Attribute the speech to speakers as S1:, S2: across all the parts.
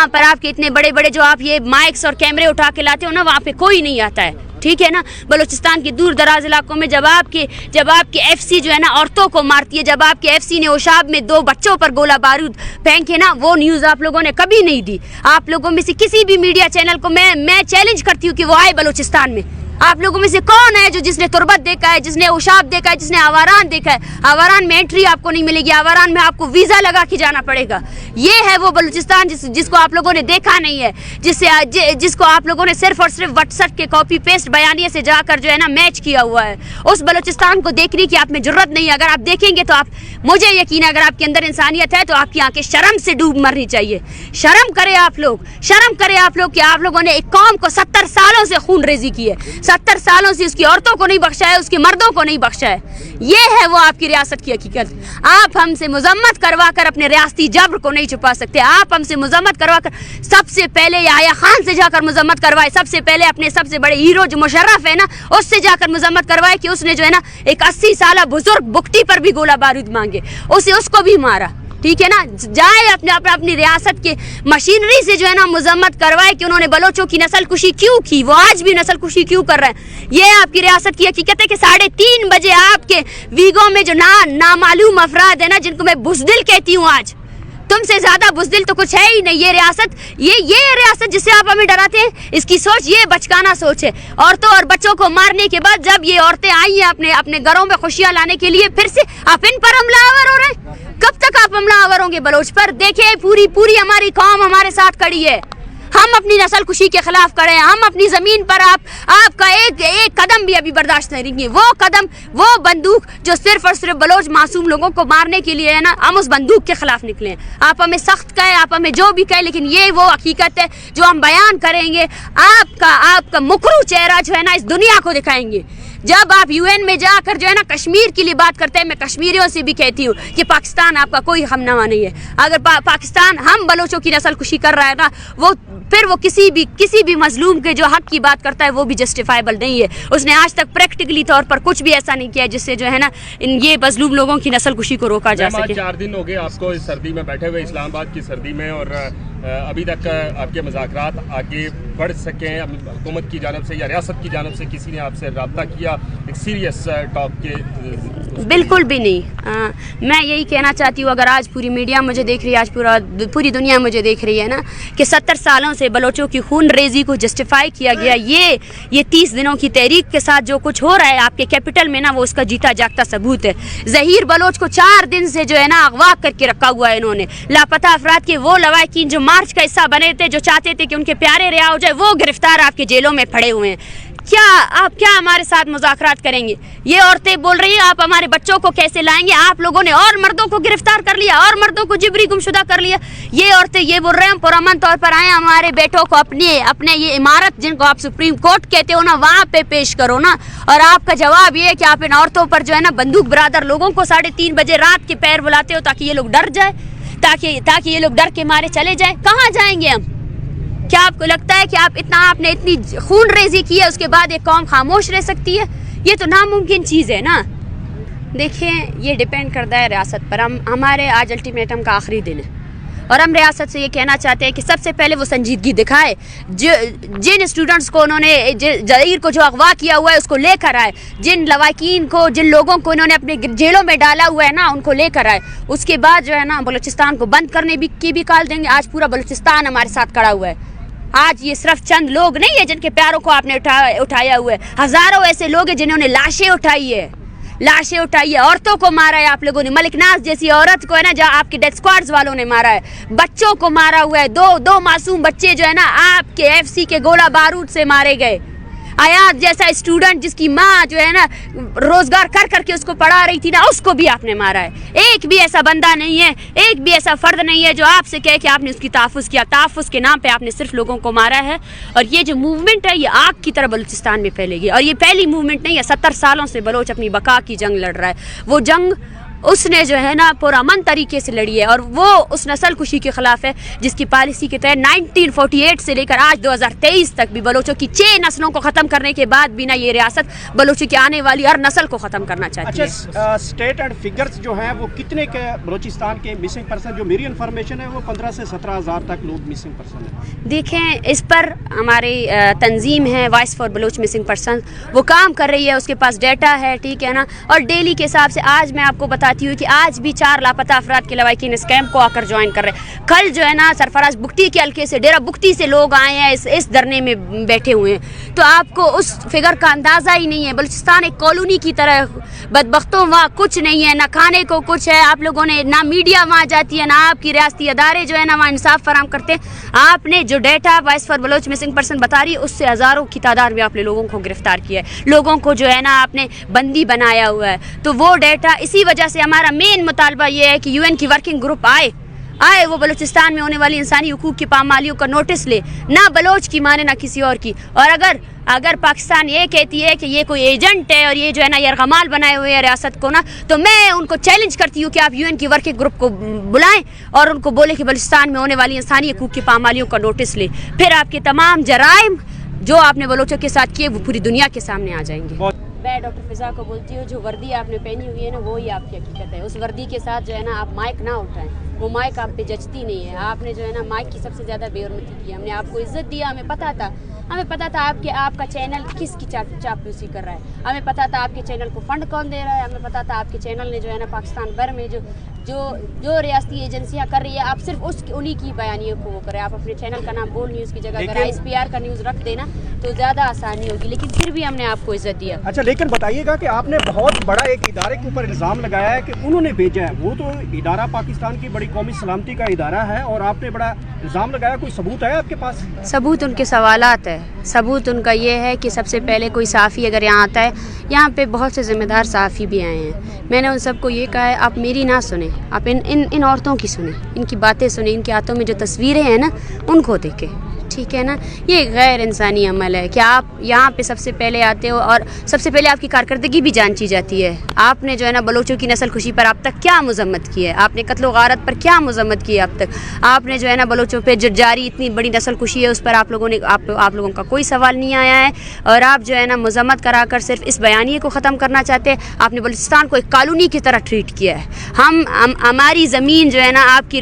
S1: वहाँ पर आपके इतने बड़े बड़े जो आप ये माइक्स और कैमरे उठा के लाते हो ना, वहाँ पे कोई नहीं आता है, ठीक है ना। बलूचिस्तान के दूर दराज इलाकों में जब आपके एफसी जो है ना औरतों को मारती है, जब आपके एफसी ने ओशाब में 2 बच्चों पर गोला बारूद फेंके ना, वो न्यूज़ आप लोगों ने कभी नहीं दी। आप लोगों में से किसी भी मीडिया चैनल को मैं चैलेंज करती हूँ कि वो आए बलूचिस्तान में। आप लोगों में से कौन है जिसने तुर्बत देखा है, जिसने ओशाब देखा है, जिसने आवारान देखा है? आवारान में एंट्री आपको नहीं मिलेगी, आवारान में आपको वीज़ा लगा के जाना पड़ेगा। ये है वो बलूचिस्तान जिसको आप लोगों ने देखा नहीं है, जिसको आप लोगों ने सिर्फ और सिर्फ व्हाट्सएप के कॉपी पेस्ट बयानिए से जाकर जो है ना मैच किया हुआ है। उस बलूचिस्तान को देखने की आप में जरूरत नहीं है। अगर आप देखेंगे तो मुझे यकीन है अगर आपके अंदर इंसानियत है तो आपकी आंखें शर्म से डूब मरनी चाहिए। शर्म करें आप लोग, शर्म करें आप लोग कि आप लोगों ने एक कौम को 70 सालों से खून रेजी की है, 70 सालों से उसकी औरतों को नहीं बख्शा है, उसके मर्दों को नहीं बख्शा है। ये है वो आपकी रियासत की हकीकत। आप हमसे मजम्मत करवा कर अपने रियासती जब्र को नहीं छुपा सकते। आप हमसे मजम्मत करवा कर सबसे पहले याया खान से जाकर मजम्मत करवाए, सबसे पहले अपने सबसे बड़े हीरो जो मुशर्रफ है ना उससे जाकर मजम्मत करवाए कि उसने जो है ना एक 80 साल बुजुर्ग बुकटी पर भी गोला बारूद मांगे, उसको भी मारा, ठीक है ना। जाए अपनी रियासत के मशीनरी से जो है ना मजम्मत करवाए कि उन्होंने बलोचों की नस्ल कुशी क्यों की, वो आज भी नस्ल कुशी क्यों कर रहे हैं। ये आपकी रियासत की हकीकत है कि 3:30 बजे आपके वीगो में जो नामालूम अफराद है ना, जिनको मैं बुज़दिल कहती हूँ, आज तुमसे ज्यादा बुज़दिल तो कुछ है ही नहीं। ये रियासत जिससे आप हमें डराते हैं, इसकी सोच ये बचकाना सोच है। औरतों और बच्चों को मारने के बाद जब ये औरतें आई हैं अपने घरों में खुशियां लाने के लिए, फिर से आप इन पर हमलावर हो रहे हैं। कब तक आप हमलावर होंगे बलोच पर? देखिए पूरी हमारी कौम हमारे साथ खड़ी है। हम अपनी नस्ल कुशी के खिलाफ खड़े हैं। हम अपनी जमीन पर आपका एक कदम भी अभी बर्दाश्त नहीं करेंगे। वो कदम, वो बंदूक जो सिर्फ और सिर्फ बलोच मासूम लोगों को मारने के लिए है ना, हम उस बंदूक के खिलाफ निकले हैं। आप हमें सख्त कहें, आप हमें जो भी कहें, लेकिन ये वो हकीकत है जो हम बयान करेंगे। आपका मुकरू चेहरा जो है ना इस दुनिया को दिखाएंगे। जब आप यूएन में जाकर जो है ना कश्मीर के लिए बात करते हैं, मैं कश्मीरियों से भी कहती हूँ कि पाकिस्तान आपका कोई हमनवा नहीं है। अगर पाकिस्तान हम बलोचों की नस्ल कुशी कर रहा है ना, फिर वो किसी भी मजलूम के जो हक की बात करता है वो भी जस्टिफाइबल नहीं है। उसने आज तक प्रैक्टिकली तौर पर कुछ भी ऐसा नहीं किया जिससे जो है ना ये मजलूम लोगों की नस्ल कुशी को रोका जा सके।
S2: 4 दिन हो गए आपको इस सर्दी में बैठे हुए, इस्लामाबाद की सर्दी में, और अभी तक आपके मुज़ाकरात आगे बढ़ सकें हुकूमत की जानिब से या रियासत की जानिब से किसी ने आपसे रब्ता किया एक सीरियस टॉक के?
S1: बिल्कुल भी नहीं। मैं यही कहना चाहती हूँ, अगर आज पूरी मीडिया मुझे देख रही है, आज पूरी दुनिया मुझे देख रही है ना, कि 70 सालों से बलोचों की खून रेजी को जस्टिफाई किया गया। ये 30 दिनों की तहरीक के साथ जो कुछ हो रहा है आपके कैपिटल में ना, वो उसका जीता जागता सबूत है। ज़हीर बलोच को 4 दिन से जो है ना अगवा करके रखा हुआ है इन्होंने। लापता अफराद के वो लवाकिन जो मार्च का हिस्सा बने थे, जो चाहते थे कि उनके प्यारे रिहा हो जाए, वो गिरफ्तार आपके जेलों में पड़े हुए हैं। आप क्या हमारे साथ मुज़ाकरात करेंगे? ये औरतें बोल रही हैं आप हमारे बच्चों को कैसे लाएंगे? आप लोगों ने और मर्दों को गिरफ्तार कर लिया, और मर्दों को जिबरी गुमशुदा कर लिया। ये औरतें ये बोल रहे हैं हम पुरअमन तौर पर आए, हमारे बेटों को अपने ये इमारत जिनको आप सुप्रीम कोर्ट कहते हो ना, वहाँ पे पेश करो ना। और आपका जवाब ये है कि आप इन औरतों पर जो है ना बंदूक बरादर लोगों को 3:30 बजे रात के पैर बुलाते हो ताकि ये लोग डर जाए, ताकि ये लोग डर के मारे चले जाए। कहाँ जाएंगे हम? क्या आपको लगता है कि आपने इतनी खून रेजी की है, उसके बाद एक कौम खामोश रह सकती है? ये तो नामुमकिन चीज़ है ना। देखें, ये डिपेंड करता है रियासत पर। हमारे आज अल्टीमेटम का आखिरी दिन है और हम रियासत से ये कहना चाहते हैं कि सबसे पहले वो संजीदगी दिखाए। जिन स्टूडेंट्स को उन्होंने ज़हीर को जो अगवा किया हुआ है उसको लेकर आए, जिन लवाकिन को, जिन लोगों को इन्होंने अपने जेलों में डाला हुआ है ना, उनको लेकर आए। उसके बाद जो है ना बलूचिस्तान को बंद करने की भी कॉल देंगे। आज पूरा बलूचिस्तान हमारे साथ खड़ा हुआ है। आज ये सिर्फ चंद लोग नहीं है जिनके प्यारों को आपने उठाया हुआ है, हज़ारों ऐसे लोग हैं जिन्होंने लाशें उठाई है, औरतों को मारा है आप लोगों ने। मलिक नाज जैसी औरत को है ना, जहाँ आपके डेथ स्क्वाड्स वालों ने मारा है, बच्चों को मारा हुआ है। दो मासूम बच्चे जो है ना आपके एफसी के गोला बारूद से मारे गए। आयात जैसा स्टूडेंट जिसकी माँ जो है ना रोजगार कर करके उसको पढ़ा रही थी ना, उसको भी आपने मारा है। एक भी ऐसा बंदा नहीं है, एक भी ऐसा फर्द नहीं है जो आपसे कहे कि आपने उसकी तहफ़्फ़ुज़ किया। तहफ़्फ़ुज़ के नाम पे आपने सिर्फ लोगों को मारा है। और ये जो मूवमेंट है ये आग की तरह बलूचिस्तान में फैलेगी। और ये पहली मूवमेंट नहीं है, 70 सालों से बलोच अपनी बका की जंग लड़ रहा है। वो जंग اس نے جو ہے نا پرامن طریقے سے لڑی ہے اور وہ اس نسل کشی کے خلاف ہے جس کی پالیسی کے تحت 1948 سے لے کر آج 2023 تک بھی بلوچوں کی 6 نسلوں کو ختم کرنے کے بعد بھی نہ یہ ریاست بلوچی کی آنے والی ہر نسل کو ختم کرنا چاہتی ہے.
S3: اچھا اسٹیٹ اینڈ فگرز جو ہیں وہ کتنے کے بلوچستان کے مسنگ پرسن؟ جو میری انفارمیشن ہے وہ 15 سے 17 ہزار تک لوگ مسنگ پرسن ہیں.
S1: دیکھیں اس پر ہماری تنظیم ہے voice for Baloch missing person, وہ کام کر رہی ہے، اس کے پاس ڈیٹا ہے، ٹھیک ہے نا. اور ڈیلی کے حساب سے آج میں آپ کو بتاتی ہوں کہ آج بھی 4 لاپتہ افراد کے لواحقین اس کیمپ کو آ کر جوائن کر رہے ہیں. کل جو ہے نا سرفراز بگٹی کے حلقے سے ڈیرہ بگٹی سے لوگ آئے ہیں، اس دھرنے میں بیٹھے ہوئے ہیں. تو آپ کو اس فگر کا اندازہ ہی نہیں ہے. بلوچستان ایک کالونی کی طرح، بدبختوں وہاں کچھ نہیں ہے، نہ کھانے کو کچھ ہے. آپ لوگوں نے نہ میڈیا وہاں جاتی ہے، نہ آپ کی ریاستی ادارے جو ہے نا وہاں انصاف فراہم کرتے ہیں. آپ نے جو data voice for Baloch missing person بتا رہی ہے اس سے ہزاروں کی تعداد میں آپ نے لوگوں کو گرفتار کیا ہے، لوگوں کو جو ہے نا آپ نے بندی بنایا ہوا ہے. تو وہ ڈیٹا اسی وجہ سے ہمارا مین مطالبہ یہ ہے کہ UN کی ورکنگ گروپ آئے وہ بلوچستان میں ہونے والی انسانی حقوق کی پامالیوں کا نوٹس لے، نہ بلوچ کی مانے نہ کسی اور کی. اور اگر پاکستان یہ کہتی ہے کہ یہ کوئی ایجنٹ ہے اور یہ جو ہے نا یرغمال بنائے ہوئے ہیں ریاست کو نا، تو میں ان کو چیلنج کرتی ہوں کہ آپ UN کی ورکنگ گروپ کو بلائیں اور ان کو بولے کہ بلوچستان میں ہونے والی انسانی حقوق کی پامالیوں کا نوٹس لے. پھر آپ کے تمام جرائم جو آپ نے بلوچوں کے ساتھ کیے وہ پوری دنیا کے سامنے آ جائیں گے. میں ڈاکٹر فضا کو بولتی ہوں جو وردی آپ نے پہنی ہوئی ہے نا وہی آپ کی حقیقت ہے. اس وردی کے ساتھ جو ہے نا آپ مائک نہ اٹھائیں، وہ مائک آپ پہ جچتی نہیں ہے. آپ نے جو ہے نا مائک کی سب سے زیادہ بے حرمتی کی. ہم نے آپ کو عزت دیا، ہمیں پتا تھا آپ کا چینل کس کی چاپلوسی کر رہا ہے. ہمیں پتا تھا آپ کے چینل کو فنڈ کون دے رہا ہے. ہمیں پتا تھا آپ کے چینل نے جو ہے نا پاکستان بھر میں جو ریاستی ایجنسیاں کر رہی ہے آپ صرف انہی کی بیانیوں کو وہ کریں. آپ اپنے چینل کا نام بول نیوز کی جگہ اگر ISPR کا نیوز رکھ دینا تو زیادہ آسانی ہوگی. لیکن پھر بھی ہم نے آپ کو عزت دیا.
S3: اچھا لیکن بتائیے گا کہ آپ نے بہت بڑا ایک ادارے کے اوپر الزام لگایا ہے کہ انہوں نے بھیجا ہے. وہ تو ادارہ پاکستان کی بڑی قومی سلامتی کا ادارہ ہے اور آپ نے بڑا الزام لگایا. کوئی ثبوت ہے آپ کے پاس؟
S1: ثبوت ان کے سوالات ہے. ثبوت ان کا یہ ہے کہ سب سے پہلے کوئی صحافی اگر یہاں آتا ہے، یہاں پہ بہت سے ذمہ دار صحافی بھی آئے ہیں. میں نے ان سب کو یہ کہا ہے آپ میری نہ سنیں، آپ ان عورتوں کی سنیں، ان کی باتیں سنیں، ان کے ہاتھوں میں جو تصویریں ہیں نا ان کو دیکھیں. ٹھیک ہے نا. یہ غیر انسانی عمل ہے کہ آپ یہاں پہ سب سے پہلے آتے ہو اور سب سے پہلے آپ کی کارکردگی بھی جانچی جاتی ہے. آپ نے جو ہے نا بلوچوں کی نسل کشی پر اب تک کیا مذمت کی ہے؟ آپ نے قتل و غارت پر کیا مذمت کی ہے اب تک؟ آپ نے جو ہے نا بلوچوں پہ جاری اتنی بڑی نسل کشی ہے اس پر آپ لوگوں کا کوئی سوال نہیں آیا ہے. اور آپ جو ہے نا مذمت کرا کر صرف اس بیانیے کو ختم کرنا چاہتے ہیں. آپ نے بلوچستان کو ایک کالونی کی طرح ٹریٹ کیا ہے. ہماری زمین جو ہے نا آپ کی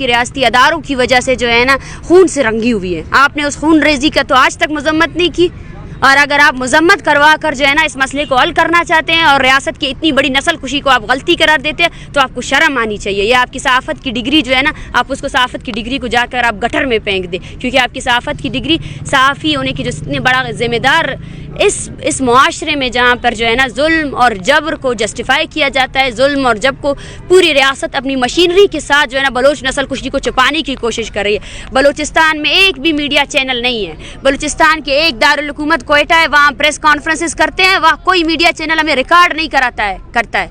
S1: ریاستی اداروں کی وجہ سے جو ہے نا خون سے رنگی ہوئی ہے. آپ نے اس خون ریزی کا تو آج تک مذمت نہیں کی. اور اگر آپ مذمت کروا کر جو ہے نا اس مسئلے کو حل کرنا چاہتے ہیں اور ریاست کی اتنی بڑی نسل کشی کو آپ غلطی قرار دیتے ہیں تو آپ کو شرم آنی چاہیے. یہ آپ کی صحافت کی ڈگری جو ہے نا آپ اس کو صحافت کی ڈگری کو جا کر آپ گٹر میں پھینک دیں. کیونکہ آپ کی صحافت کی ڈگری صحافی ہونے کی جو اتنے بڑا ذمہ دار اس معاشرے میں جہاں پر جو ہے نا ظلم اور جبر کو جسٹیفائی کیا جاتا ہے، ظلم اور جبر کو پوری ریاست اپنی مشینری کے ساتھ جو ہے نا بلوچ نسل کشی کو چھپانے کی کوشش کر رہی ہے. بلوچستان میں ایک بھی میڈیا چینل نہیں ہے. بلوچستان کے ایک دارالحکومت کوئٹہ ہے، وہاں پریس کانفرنسز کرتے ہیں، وہاں کوئی میڈیا چینل ہمیں ریکارڈ نہیں کرتا ہے.